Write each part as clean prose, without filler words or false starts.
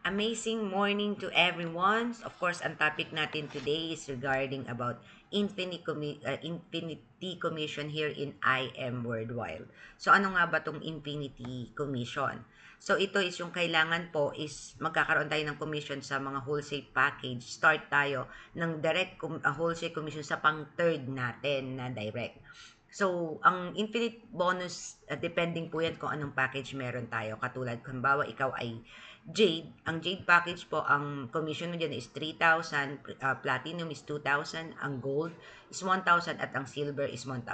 Amazing morning to everyone. Of course, ang topic natin today is regarding about Infinity Commission here in IM Worldwide. So, ano nga ba tong Infinity Commission? So, ito is yung kailangan po is magkakaroon tayo ng commission sa mga wholesale package. Start tayo ng wholesale commission sa pang-third natin na direct. So, ang infinite bonus, depending po yan kung anong package meron tayo. Katulad, kung bawa ikaw ay Jade, ang Jade package po, ang commission mo dyan is 3,000, Platinum is 2,000, ang Gold is 1,000, at ang Silver is 1,000.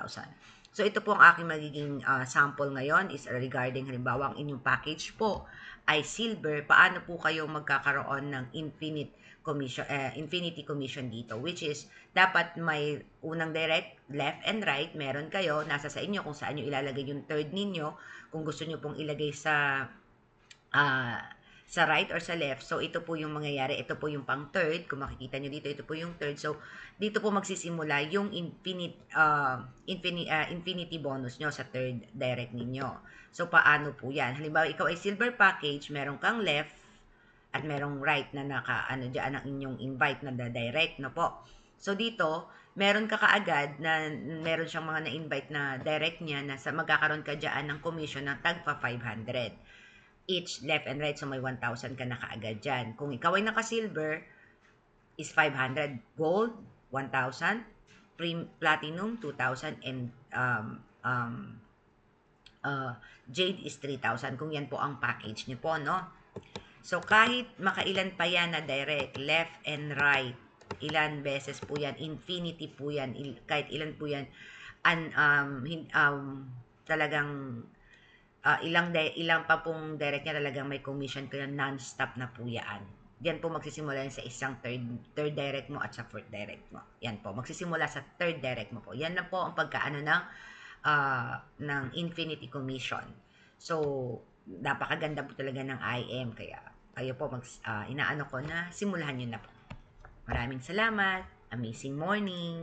So, ito po ang aking magiging sample ngayon is regarding halimbawa ang inyong package po ay Silver, paano po kayo magkakaroon ng Infinity Commission dito, which is dapat may unang direct, left and right, meron kayo, nasa sa inyo kung saan nyo ilalagay yung third ninyo, kung gusto nyo pong ilagay uh, sa right or sa left. So, ito po yung mangyayari. Ito po yung pang third. Kung makikita nyo dito, ito po yung third. So, dito po magsisimula yung infinity bonus nyo sa third direct ninyo. So, paano po yan? Halimbawa, ikaw ay silver package, meron kang left at merong right na naka-ano dyan ang inyong invite na direct, no po. So, dito, meron ka kaagad na meron siyang mga na-invite na direct niya na magkakaroon ka dyan ng commission ng tagpa 500 each left and right, so may 1,000 ka na kaagad dyan. Kung ikaw ay naka-silver, is 500. Gold, 1,000. Platinum, 2,000. And Jade is 3,000. Kung yan po ang package niyo po, no? So, kahit makailan pa yan na direct, left and right, ilan beses po yan, infinity po yan, kahit ilan po yan, talagang ilang pa pong direct niya talagang may commission kaya non-stop na po yan. Yan po magsisimula yan sa isang third direct mo at sa fourth direct mo. Yan po, magsisimula sa third direct mo po. Yan na po ang pagkaano ng Infinity Commission. So, napakaganda po talaga ng IM, kaya kayo po inaano ko na simulahan nyo na po. Maraming salamat. Amazing morning.